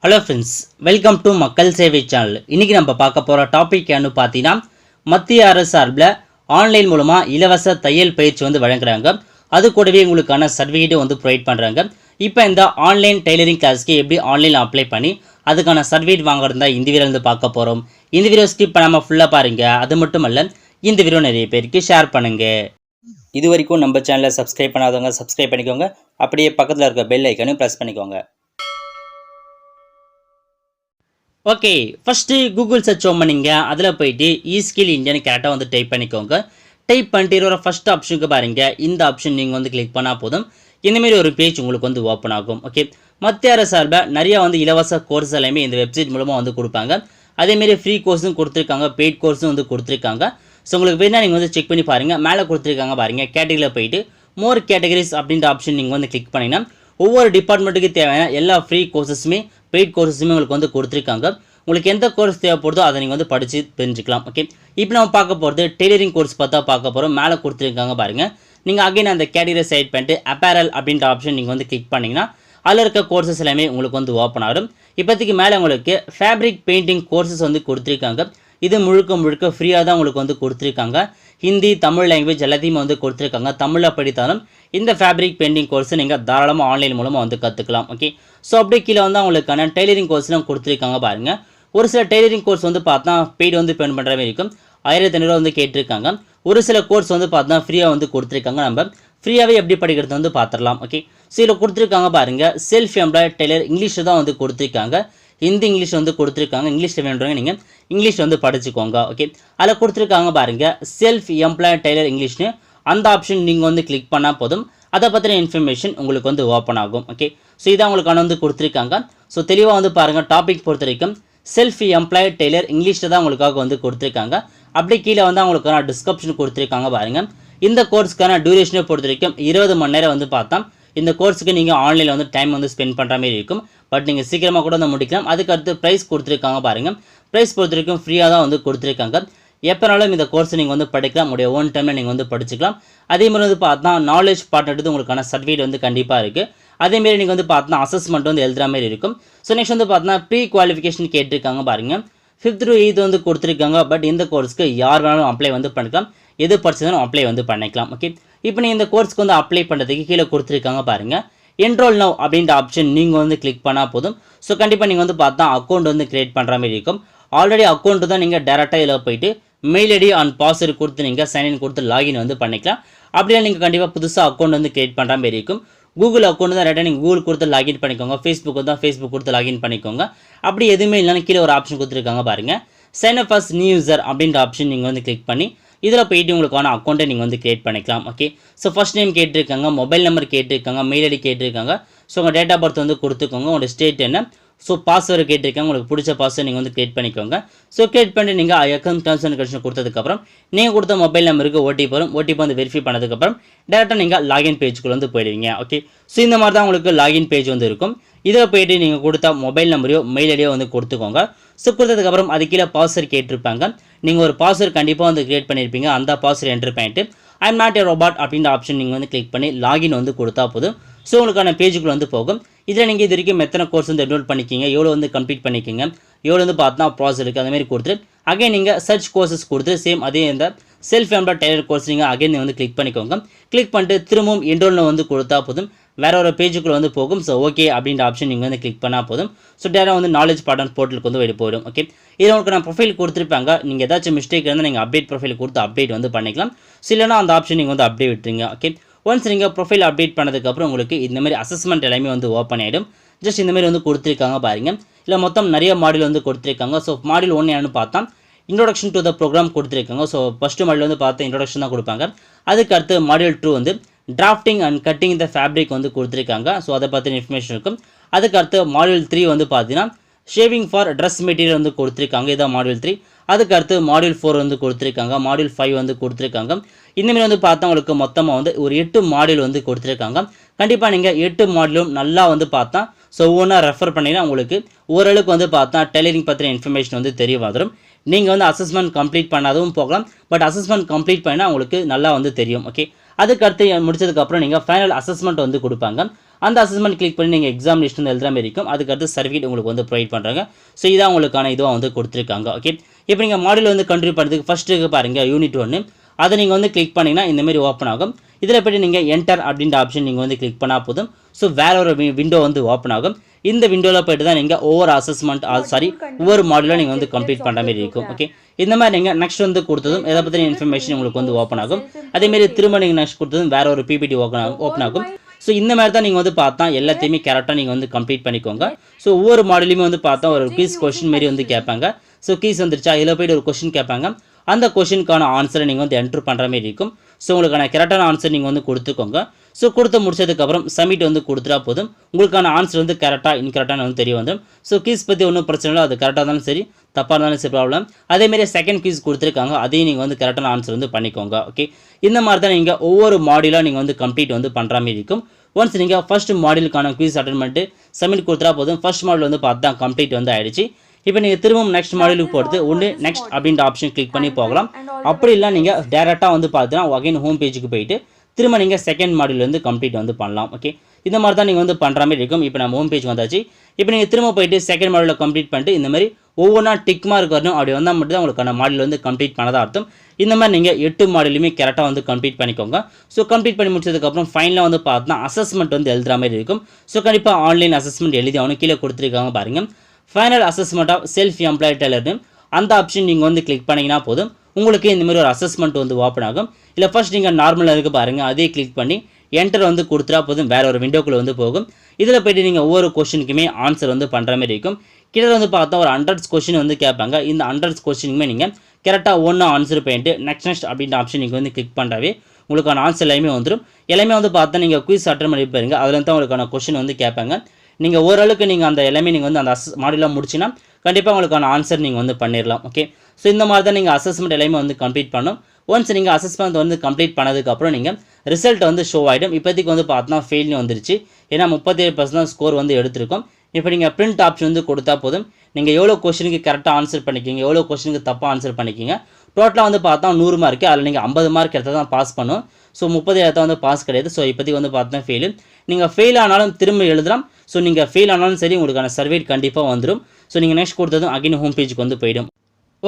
Hello friends, welcome to மக்கள் சேவை channel. இன்றைக்கி நம்ம பார்க்க போகிற டாபிக் என்ன பார்த்தீங்கன்னா, மத்திய அரசு சார்பில் ஆன்லைன் மூலமாக இலவச தையல் பயிற்சி வழங்குறாங்க. அது கூடவே உங்களுக்கான சர்டிஃபிகேட்டும் ப்ரொவைட் பண்ணுறாங்க. இப்போ இந்த ஆன்லைன் டெய்லரிங் கிளாஸ்க்கு எப்படி ஆன்லைனில் அப்ளை பண்ணி அதுக்கான சர்டிஃபிகேட் வாங்குறதா இந்த வீடியோவில் பார்க்க போகிறோம். இந்த வீடியோ ஸ்கிப் பண்ணாமல் ஃபுல்லாக பாருங்கள். அது மட்டும் அல்ல, இந்த வீடியோ நிறைய பேருக்கு ஷேர் பண்ணுங்கள். இது வரைக்கும் நம்ம சேனலை சப்ஸ்கிரைப் பண்ணாதவங்க சப்ஸ்கிரைப் பண்ணிக்கோங்க. அப்படியே பக்கத்தில் இருக்க பெல் ஐக்கனையும் ப்ரெஸ் பண்ணிக்கோங்க. ஓகே, ஃபஸ்ட்டு கூகுள் சர்ச் பண்ணிங்க. அதில் போயிட்டு இஸ்கில் இந்தியான்னு கரெக்டாக டைப் பண்ணிக்கோங்க. டைப் பண்ணிட்டு ஒரு ஃபஸ்ட் ஆப்ஷனுக்கு பாருங்கள். இந்த ஆப்ஷன் நீங்கள் கிளிக் பண்ணால் போதும். இந்தமாரி ஒரு பேஜ் உங்களுக்கு ஓப்பன் ஆகும். ஓகே, மத்திய அரசு சார்பில் நிறையா இலவச கோர்ஸ் எல்லாமே இந்த வெப்சைட் மூலமாக கொடுப்பாங்க. அதேமாரி ஃப்ரீ கோர்ஸும் கொடுத்துருக்காங்க, பெய்ட் கோர்ஸும் கொடுத்துருக்காங்க. ஸோ உங்களுக்கு வேணால் நீங்கள் செக் பண்ணி பாருங்கள். மேலே கொடுத்துருக்காங்க பாருங்கள். கேட்டகரியில் போயிட்டு மோர் கேட்டகரிஸ் அப்படின்ற ஆப்ஷன் நீங்கள் கிளிக் பண்ணிங்கன்னா ஒவ்வொரு டிபார்ட்மெண்ட்டுக்கு தேவையான எல்லா ஃப்ரீ கோர்ஸஸுமே பெய்ட் கோர்ஸஸுமே உங்களுக்கு கொடுத்துருக்காங்க. உங்களுக்கு எந்த கோர்ஸ் தேவைப்படுதோ அதை நீங்கள் படித்து தெரிஞ்சுக்கலாம். ஓகே, இப்போ நம்ம பார்க்க போகிறது டெய்லரிங் கோர்ஸ் பார்க்க போகிறோம். மேலே கொடுத்துருக்காங்க பாருங்கள். நீங்கள் அகைன் அந்த கேட்டகரி செலக்ட் பண்ணிட்டு அப்பேரல் அப்படின்ற ஆப்ஷன் நீங்கள் கிளிக் பண்ணிங்கன்னா அதில் இருக்க கோர்சஸ் எல்லாமே உங்களுக்கு ஓப்பன் ஆகும். இப்போதைக்கு மேலே உங்களுக்கு ஃபேப்ரிக் பெயிண்டிங் கோர்சஸ் கொடுத்துருக்காங்க. இது முழுக்க ஃப்ரீயாக தான் உங்களுக்கு கொடுத்துருக்காங்க. ஹிந்தி, தமிழ் லாங்குவேஜ் எல்லாத்தையுமே கொடுத்துருக்காங்க. தமிழில் படித்தாலும் இந்த ஃபேப்ரிக் பெயிண்டிங் கோர்ஸ் நீங்கள் தாராளமாக ஆன்லைன் மூலமாக கற்றுக்கலாம். ஓகே, ஸோ அப்படியே கீழே அவங்களுக்கான டெய்லரிங் கோர்ஸ்லாம் கொடுத்துருக்காங்க பாருங்கள். ஒரு சில டெய்லரிங் கோர்ஸ் பார்த்தா பெய்டு பேமெண்ட் பண்ணுற மாதிரி இருக்கும். 1500 கேட்டிருக்காங்க. ஒரு சில கோர்ஸ் பார்த்தா ஃப்ரீயாக கொடுத்துருக்காங்க. நம்ம ஃப்ரீயாகவே எப்படி படிக்கிறது பார்த்துடலாம். ஓகே, ஸோ இதில் கொடுத்துருக்காங்க பாருங்கள். செல்ஃப் எம்ப்ளாய்ட் டெய்லர் இங்கிலீஷில் தான் கொடுத்துருக்காங்க. ஹிந்தி இங்கிலீஷ் கொடுத்துருக்காங்க. இங்கிலீஷில் வேணுன்றவங்க நீங்கள் இங்கிலீஷ் படிச்சுக்கோங்க. ஓகே, அதில் கொடுத்துருக்காங்க பாருங்கள். செல்ஃப் எம்ப்ளாய்ட் டெய்லர் இங்கிலீஷ்னு அந்த ஆப்ஷன் நீங்கள் கிளிக் பண்ணால் போதும். அதை பற்றின இன்ஃபர்மேஷன் உங்களுக்கு ஓப்பன் ஆகும். ஓகே, ஸோ இதான் உங்களுக்கு கொடுத்துருக்காங்க. ஸோ தெளிவாக பாருங்கள். டாபிக் பொறுத்த வரைக்கும் செல்ஃப் எம்ப்ளாய்ட் டெய்லர் இங்கிலீஷில் தான் உங்களுக்காக கொடுத்துருக்காங்க. அப்படி கீழே அவங்களுக்கான டிஸ்கிரிப்ஷன் கொடுத்துருக்காங்க பாருங்கள். இந்த கோர்ஸ்க்கான டியூரேஷனை பொறுத்த வரைக்கும் 20 மணி நேரம் பார்த்தா இந்த கோர்ஸுக்கு நீங்கள் ஆன்லைனில் டைம் ஸ்பெண்ட் பண்ணுற மாதிரி இருக்கும். பட் நீங்கள் சீக்கிரமாக கூட முடிக்கலாம். அதுக்கு அடுத்து ப்ரைஸ் கொடுத்துருக்காங்க பாருங்கள். ப்ரைஸ் பொறுத்த வரைக்கும் ஃப்ரீயாக தான் கொடுத்துருக்காங்க. எப்போனாலும் இந்த கோர்ஸ் நீங்கள் படிக்கலாம். உங்களுடைய ஓன் டைமில் நீங்கள் படிச்சுக்கலாம். அதே மாதிரி பார்த்தா நாலேஜ் பார்ட்னர் உங்களுக்கான சர்டிஃபிகேட் கண்டிப்பாக இருக்குது. அதேமாரி நீங்கள் பார்த்தா அசஸ்மெண்ட் எழுதுகிற மாதிரி இருக்கும். ஸோ நெக்ஸ்ட் பார்த்தா ப்ரீ குவாலிஃபிகேஷன் கேட்டிருக்காங்க பாருங்கள். 5th to 8th கொடுத்துருக்காங்க. பட் இந்த கோர்ஸ்க்கு யார் வேணாலும் அப்ளை பண்ணிக்கலாம். எது படிச்சதாலும் அப்ளை பண்ணிக்கலாம். ஓகே, இப்போ நீங்கள் இந்த கோர்ஸ்க்கு அப்ளை பண்ணுறதுக்கு கீழே கொடுத்துருக்காங்க பாருங்கள். என்ரோல் நவ் அப்படின்ற ஆப்ஷன் நீங்கள் கிளிக் பண்ணால் போதும். ஸோ கண்டிப்பாக நீங்கள் பார்த்தா அக்கௌண்ட் கிரியேட் பண்ணுற மாதிரி இருக்கும். ஆல்ரெடி அக்கௌண்ட்டு தான் நீங்கள் டேரெக்டாக இதில் போயிட்டு மெயில் ஐடி அண்ட் பாஸ்வேர்டு கொடுத்து நீங்கள் சைன்இன் கொடுத்து லாகின் பண்ணிக்கலாம். அப்படியே நீங்கள் கண்டிப்பாக புதுசாக அக்கௌண்ட் கிரியேட் பண்ணுற மாதிரி இருக்கும். கூகுள் அக்கௌண்ட் தான் டேரெக்டாக நீங்கள் கூகுள் கொடுத்து லாகின் பண்ணிக்கோங்க. ஃபேஸ்புக் தான் ஃபேஸ்புக் கொடுத்து லாகின் பண்ணிக்கோங்க. அப்படி எதுவுமே இல்லைனா கீழே ஒரு ஆப்ஷன் கொடுத்துருக்காங்க பாருங்கள். Sign up as new user அப்படின்ற ஆப்ஷன் நீங்கள் கிளிக் பண்ணி இதில் போயிட்டு உங்களுக்கான அக்கௌண்ட்டை நீங்கள் கிரியேட் பண்ணிக்கலாம். ஓகே, ஸோ ஃபஸ்ட் நேம் கேட்டிருக்காங்க, மொபைல் நம்பர் கேட்டிருக்காங்க, மெயில் ஐடி கேட்டிருக்காங்க. ஸோ உங்கள் டேட் ஆஃப் பர்த் கொடுத்துக்கோங்க. உங்களோட ஸ்டேட் என்ன, ஸோ பாஸ்வேர்டு கேட்டிருக்காங்க. உங்களுக்கு பிடிச்ச பாஸ்வேர்டு நீங்கள் கிரியேட் பண்ணிக்கோங்க. ஸோ கிரியேட் பண்ணிட்டு நீங்கள் அக்கௌண்ட் டர்ம்ஸ் அண்ட் கண்டிஷன் கொடுத்ததுக்கப்புறம் நீங்கள் கொடுத்த மொபைல் நம்பருக்கு ஓடிபி வரும். ஓடிபி வெரிஃபை பண்ணதுக்கப்புறம் டேரெக்டாக நீங்கள் லாகின் பேஜுக்குள்ளே போயிடுவீங்க. ஓகே, ஸோ இந்த மாதிரி தான் உங்களுக்கு லாகின் பேஜ் இருக்கும். இதில் போயிட்டு நீங்கள் கொடுத்த மொபைல் நம்பரையோ மெயில் ஐடியோ கொடுத்துக்கோங்க. ஸோ கொடுத்ததுக்கப்புறம் அது கீழே பாஸ்வேர்டு கேட்டிருப்பாங்க. நீங்கள் ஒரு பாஸ்வேர்டு கண்டிப்பாக கிரியேட் பண்ணியிருப்பீங்க. அந்த பாஸ்வேர்டு என்டர் பண்ணிட்டு I am not a robot அப்படின்ற ஆப்ஷன் நீங்கள் கிளிக் பண்ணி லாகின் கொடுத்தா போதும். ஸோ உங்களுக்கான பேஜுக்குள்ளே போகும். இதில் நீங்கள் இது வரைக்கும் எத்தனை கோர்ஸ் என்ரோல் பண்ணிக்கிங்க, எவ்வளோ கம்ப்ளீட் பண்ணிக்கிங்க, எவ்வளோ பார்த்தா ப்ராசஸ் இருக்குது, அதுமாரி கொடுத்துட்டு அகைன் நீங்கள் சர்ச் கோர்சஸ் கொடுத்து சேம் அதே இந்த செல்ஃப் எம்ப்ளாய்ட் டெய்லர் கோர்ஸ் நீங்கள் அகைன் கிளிக் பண்ணிக்கோங்க. கிளிக் பண்ணிட்டு திரும்பவும் என்ரோல் கொடுத்தா போதும். வேறு ஒரு பேஜுக்குள்ளே போகும். ஸோ ஓகே அப்படின்ற ஆப்ஷன் நீங்கள் கிளிக் பண்ணால் போதும். ஸோ டேரெக்டாக நாலேஜ் பார்ட்னர் போர்ட்டலுக்கு வெளியே போயிடும். ஓகே, இதில் உங்களுக்கு நான் ப்ரொஃபைல் கொடுத்துருப்பாங்க. நீங்கள் ஏதாச்சும் மிஸ்டேக் இருந்தால் நீங்கள் அப்டேட் ப்ரொஃபைல் கொடுத்து அப்டேட் பண்ணிக்கலாம். ஸோ இல்லைனா அந்த ஆப்ஷன் நீங்கள் அப்டேட் விட்டுருங்க. ஓகே, ஒன்ஸ் நீங்கள் ப்ரொஃபைல் அப்டேட் பண்ணதுக்கப்புறம் உங்களுக்கு இந்தமாதிரி அசஸ்மெண்ட் எல்லாமே ஓப்பன் ஆகிடும். ஜஸ்ட் இந்தமாதிரி கொடுத்துருக்காங்க பாருங்கள். இல்லை மொத்தம் நிறைய மாடியூல் கொடுத்துருக்காங்க. ஸோ மாடியூல் 1 என்னன்னு பார்த்தா இன்ட்ரோடக்ஷன் டு த ப்ரோக்ராம் கொடுத்துருக்காங்க. ஸோ ஃபஸ்ட்டு மாடியூல் பார்த்தா இன்ட்ரோடக்ஷன் தான் கொடுப்பாங்க. அதுக்கு அடுத்து module 2 drafting and cutting the fabric கொடுத்துருக்காங்க. ஸோ அதை பற்றின இன்ஃபர்மேஷன் இருக்கும். அதுக்கு அடுத்து மாடியூல் 3 பார்த்தீங்கன்னா ஷேவிங் ஃபார் ட்ரெஸ் மெட்டீரியல் கொடுத்துருக்காங்க. இதான் மாடியூல் 3. அதுக்கு அடுத்து மாடியூல் 4 கொடுத்துருக்காங்க. மாடியூல் 5 கொடுத்துருக்காங்க. இந்தமாரி பார்த்தா உங்களுக்கு மொத்தமாக ஒரு 8 மாடியூல் கொடுத்துருக்காங்க. கண்டிப்பாக நீங்கள் 8 மாடியூலும் நல்லா பார்த்தா ஸோ ஒவ்வொன்றா ரெஃபர் பண்ணிங்கன்னா உங்களுக்கு ஓரளவுக்கு பார்த்தா டெய்லரிங் பற்றின இன்ஃபர்மேஷன் தெரிய வந்துடும். நீங்கள் அசஸ்மெண்ட் கம்ப்ளீட் பண்ணாதவும் போகலாம். பட் அசஸ்மெண்ட் கம்ப்ளீட் பண்ணால் உங்களுக்கு நல்லா தெரியும். ஓகே, அதுக்கு அடுத்து முடிச்சதுக்கப்புறம் நீங்கள் ஃபைனல் அசஸ்மெண்ட் கொடுப்பாங்க. அந்த அசஸ்மெண்ட் கிளிக் பண்ணி நீங்கள் எக்ஸாமினேஷன் எழுதுற மாதிரி இருக்கும். அதுக்கடுத்து சர்டிஃபிகேட் உங்களுக்கு வந்து ப்ரொவைட் பண்ணுறாங்க. ஸோ இதான் உங்களுக்கான இதுவாக வந்து கொடுத்துருக்காங்க. ஓகே, இப்போ நீங்கள் மாடியூல் வந்து கண்டினியூ பண்ணுறதுக்கு ஃபஸ்ட்டு பாருங்கள் யூனிட் 1 அதை நீங்கள் வந்து கிளிக் பண்ணிங்கன்னா இந்தமாரி ஓப்பன் ஆகும். இதில் போய்ட்டு நீங்கள் என்டர் அப்படின்ற ஆப்ஷன் நீங்கள் வந்து கிளிக் பண்ணால் போதும். ஸோ வேற ஒரு விண்டோ வந்து ஓப்பன் ஆகும். இந்த விண்டோவில் போய்ட்டு தான் நீங்கள் ஒவ்வொரு மாடியூலும் நீங்கள் வந்து கம்ப்ளீட் பண்ணுற மாதிரி இருக்கும். ஓகே, இந்த மாதிரி நீங்கள் நெக்ஸ்ட் வந்து கொடுத்ததும் எதை பற்றின இன்ஃபர்மேஷன் உங்களுக்கு வந்து ஓப்பன் ஆகும். அதேமாரி திரும்ப நீங்கள் நெக்ஸ்ட் கொடுத்ததும் வேற ஒரு பிபிடி ஓப்பன் ஆகும். ஸோ இந்த மாதிரி தான் நீங்கள் வந்து பார்த்தா எல்லாத்தையுமே கரெக்டாக நீங்கள் வந்து கம்ப்ளீட் பண்ணிக்கோங்க. ஸோ ஒவ்வொரு மாடலையுமே வந்து பார்த்தா ஒரு குயிஸ் கொஸ்டின் மாரி வந்து கேட்பாங்க. ஸோ கீஸ் வந்துருச்சா, இதில் போய்ட்டு ஒரு கொஸ்டின் கேட்பாங்க. அந்த கொஸ்டினுக்கான ஆன்சரை நீங்கள் வந்து என்ட்ரு பண்ணுற மாதிரி இருக்கும். ஸோ உங்களுக்கான கரெக்டான ஆன்சர் நீங்கள் வந்து கொடுத்துக்கோங்க. ஸோ கொடுத்து முடிச்சதுக்கப்புறம் சப்மிட் வந்து கொடுத்துட்டா போதும். உங்களுக்கான ஆன்சர் வந்து கரெக்டாக இன்கரெக்டாக வந்து தெரிய வந்துடும். ஸோ கீஸ் பற்றி ஒன்றும் பிரச்சனை இல்லை, அது கரெக்டாக இருந்தாலும் சரி தப்பாக இருந்தாலும் சரி ப்ராப்ளம். அதேமாரி செகண்ட் கீஸ் கொடுத்துருக்காங்க, அதையும் நீங்கள் வந்து கரெக்டான ஆன்சர் வந்து பண்ணிக்கோங்க. ஓகே, இந்த மாதிரி தான் நீங்கள் ஒவ்வொரு மாடியூலாக நீங்கள் வந்து கம்ப்ளீட் வந்து பண்ணுற மாதிரி இருக்கும். ஒன்ஸ் நீங்கள் ஃபர்ஸ்ட் மாடியூலுக்கான குவிஸ் அட்டன் பண்ணிட்டு சப்மிட் கொடுத்தா போதும். ஃபர்ஸ்ட் மாடியூல் வந்து பார்த்தா கம்ப்ளீட் வந்து ஆயிடுச்சு. இப்போ நீங்கள் திரும்பவும் நெக்ஸ்ட் மாடியூலுக்கு போகிறது ஒன்று நெக்ஸ்ட் அப்படின்ற ஆப்ஷன் கிளிக் பண்ணி போகலாம். அப்படி இல்லை நீங்கள் டேரெக்டாக வந்து பார்த்தீங்கன்னா அகைன் ஹோம் பேஜுக்கு போயிட்டு திரும்ப நீங்கள் செகண்ட் மாடியூல் வந்து கம்ப்ளீட் வந்து பண்ணலாம். ஓகே, இந்த மாதிரி தான் நீங்கள் வந்து பண்ணுற மாதிரி இருக்கும். இப்போ நம்ம ஹோம் பேஜ் வந்தாச்சு. இப்போ நீங்கள் திரும்ப போயிட்டு செகண்ட் மாடியூலில் கம்ப்ளீட் பண்ணிட்டு இந்த மாதிரி ஒவ்வொன்றா டிக் மார்க் வரணும். அப்படி வந்தால் மட்டும் தான் உங்களுக்கான மாடியூல் வந்து கம்ப்ளீட் பண்ணதாக அர்த்தம். இந்த மாதிரி நீங்கள் 8 மாடியூலுமே கரெக்டாக வந்து கம்ப்ளீட் பண்ணிக்கோங்க. ஸோ கம்ப்ளீட் பண்ணி முடிச்சதுக்கப்புறம் ஃபைனலாக வந்து பார்த்தா அசஸ்மெண்ட் வந்து எழுதுற மாதிரி இருக்கும். ஸோ கண்டிப்பாக ஆன்லைன் அசஸ்மெண்ட் எழுதி அவனு கீழே கொடுத்துருக்காங்க பாருங்கள். Final assessment of self employed டெய்லர்னு அந்த ஆப்ஷன் நீங்கள் வந்து கிளிக் பண்ணிங்கன்னா போதும். உங்களுக்கு இந்த மாதிரி ஒரு அசஸ்மெண்ட் வந்து ஓப்பன் ஆகும். இல்லை ஃபர்ஸ்ட் நீங்கள் நார்மலாக இருக்க பாருங்கள், அதே கிளிக் பண்ணி என்டர் வந்து கொடுத்துட்டா போதும் வேறு ஒரு விண்டோக்குள்ளே வந்து போகும். இதில் போய்ட்டு நீங்கள் ஒவ்வொரு கொஸ்டினுக்குமே ஆன்சர் வந்து பண்ணுற மாதிரி இருக்கும். கிட்ட வந்து பார்த்தா ஒரு 100 கொஸ்டின் வந்து கேட்பாங்க. இந்த 100 கொஸ்டினுக்குமே நீங்கள் கரெக்டாக ஒன்று ஆன்சர் பண்ணிட்டு நெக்ஸ்ட் அப்படின்ற ஆப்ஷன் நீங்கள் வந்து கிளிக் பண்ணுறாவே உங்களுக்கான ஆன்சர் எல்லாமே வந்துடும். எல்லாமே வந்து பார்த்தா நீங்கள் குயிஸ் அட்டன் பண்ணி பாருங்க, அதில் தான் உங்களுக்கான கொஸ்டின் வந்து கேட்பாங்க. நீங்கள் ஓரளவுக்கு நீங்கள் அந்த எல்லாமே நீங்கள் வந்து அந்த மாடியூலாக முடிச்சுன்னா கண்டிப்பாக உங்களுக்கான ஆன்சர் நீங்கள் வந்து பண்ணிடலாம். ஓகே, ஸோ இந்த மாதிரி தான் நீங்கள் அசஸ்மெண்ட் எல்லாமே வந்து கம்ப்ளீட் பண்ணணும். ஒன்ஸ் நீங்கள் அசஸ்மெண்ட் வந்து கம்ப்ளீட் பண்ணதுக்கப்புறம் நீங்கள் ரிசல்ட் வந்து ஷோ ஆகிடும். இப்போதைக்கு வந்து பார்த்தா ஃபெயில்னு வந்துருச்சு. ஏன்னா 37% தான் ஸ்கோர் வந்து எடுத்திருக்கோம். இப்போ நீங்கள் பிரிண்ட் ஆப்ஷன் வந்து கொடுத்தா போதும். நீங்கள் எவ்வளோ கொஸ்டினுக்கு கரெக்டாக ஆன்சர் பண்ணிக்கிங்க, எவ்வளோ கொஸ்டினுக்கு தப்பாக ஆன்சர் பண்ணிக்கிங்க. டோட்டலாக வந்து பார்த்தா 100 மார்க்கு, அதில் நீங்கள் 50 மார்க் எடுத்தால் தான் பாஸ் பண்ணும். ஸோ 30 எடுத்தால் வந்து பாஸ் கிடையாது. ஸோ இப்போதைக்கு வந்து பார்த்தா ஃபெயிலு. நீங்கள் ஃபெயில் ஆனாலும் திரும்ப எழுதலாம். ஸோ நீங்கள் ஃபெயில் ஆனாலும் சரி உங்களுக்கான சர்டிஃபிகேட் கண்டிப்பாக வந்துடும். ஸோ நீங்கள் நெக்ஸ்ட் கொடுத்ததும் அகைன் ஹோம் பேஜுக்கு வந்து போயிடும்.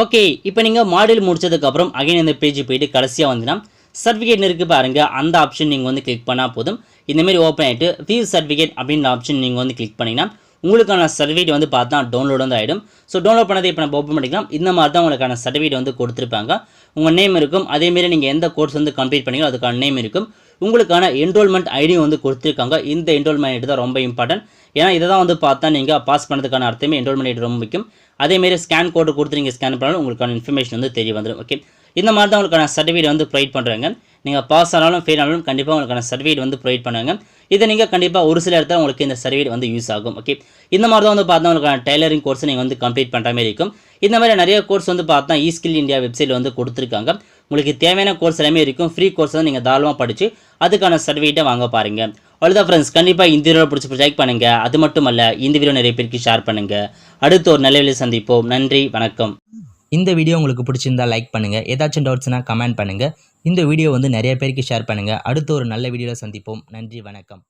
ஓகே, இப்போ நீங்கள் மாடியூல் முடிச்சதுக்கப்புறம் அகைன் இந்த பேஜ் போயிட்டு கடைசியாக வந்துன்னா சர்டிஃபிகேட் இருக்குது பாருங்கள், அந்த ஆப்ஷன் நீங்கள் வந்து கிளிக் பண்ணால் போதும். இந்தமாரி ஓப்பன் ஆகிட்டு வியூ சர்டிஃபிகேட் அப்படின்ற ஆப்ஷன் நீங்கள் வந்து கிளிக் பண்ணிங்கன்னா உங்களுக்கான சர்டிஃபிகேட் வந்து பார்த்தா டவுன்லோட் வந்து ஆகிடும். ஸோ டவுன்லோட் பண்ணதை இப்போ நம்ம ஓப்பன் பண்ணிக்கலாம். இந்த மாதிரி தான் உங்களுக்கான சர்டிஃபிகேட் வந்து கொடுத்துருப்பாங்க. உங்கள் நேம் இருக்கும். அதேமாரி நீங்கள் எந்த கோர்ஸ் வந்து கம்ப்ளீட் பண்ணீங்களோ அதுக்கான நேம் இருக்கும். உங்களுக்கான என்ரோல்மெண்ட் ஐடியும் வந்து கொடுத்துருக்காங்க. இந்த என்ரோல்மெண்ட் ஐடி தான் ரொம்ப இம்பார்ட்டன்ட். ஏன்னா இதை தான் வந்து பார்த்தா நீங்கள் பாஸ் பண்ணதுக்கான அர்த்தமே என்ரோல்மெண்ட் ஐடி ரொம்ப முக்கியம். அதேமாரி ஸ்கேன் கோடு கொடுத்து நீங்கள் ஸ்கேன் பண்ணாலும் உங்களுக்கான இன்ஃபர்மேஷன் வந்து தெரிய வந்துடும். ஓகே, இந்த மாதிரி தான் உங்களுக்கான சர்டிஃபிகேட் வந்து ப்ரொவைட் பண்ணுறாங்க. நீங்கள் பாஸ் ஆனாலும் ஃபெயில் ஆனாலும் கண்டிப்பாக உங்களுக்கான சர்டிஃபிகேட் வந்து ப்ரொவைட் பண்ணுவாங்க. இதை நீங்கள் கண்டிப்பாக ஒரு சில இடத்துல உங்களுக்கு இந்த சர்டிஃபிகேட் வந்து யூஸ் ஆகும். ஓகே, இந்த மாதிரி தான் வந்து பார்த்தா உங்களுக்கான டெய்லரிங் கோர்ஸ் நீங்கள் வந்து கம்ப்ளீட் பண்ணுற மாதிரி இருக்கும். இந்த மாதிரி நிறைய கோர்ஸ் வந்து பார்த்தா ஸ்கில் இந்தியா வெப்சைட்டில் வந்து கொடுத்துருக்காங்க. உங்களுக்கு தேவையான கோர்ஸ் எல்லாமே இருக்கும். ஃப்ரீ கோர்ஸ் தான் நீங்கள் தாராளமாக படித்து அதுக்கான சர்டிஃபிகேட்டை வாங்க பாருங்க. அவ்வளோதான் ஃப்ரெண்ட்ஸ், கண்டிப்பாக இந்த வீடியோ பிடிச்சி லைக் பண்ணுங்கள். அது மட்டும் அல்ல, இந்த வீடியோ நிறைய பேருக்கு ஷேர் பண்ணுங்கள். அடுத்து ஒரு நல்ல வீடியோவில் சந்திப்போம். நன்றி, வணக்கம். இந்த வீடியோ உங்களுக்கு பிடிச்சிருந்தா லைக் பண்ணுங்கள். ஏதாச்சும் டவுட்ஸ்னால் கமெண்ட் பண்ணுங்கள். இந்த வீடியோ வந்து நிறைய பேருக்கு ஷேர் பண்ணுங்கள். அடுத்து ஒரு நல்ல வீடியோவில் சந்திப்போம். நன்றி, வணக்கம்.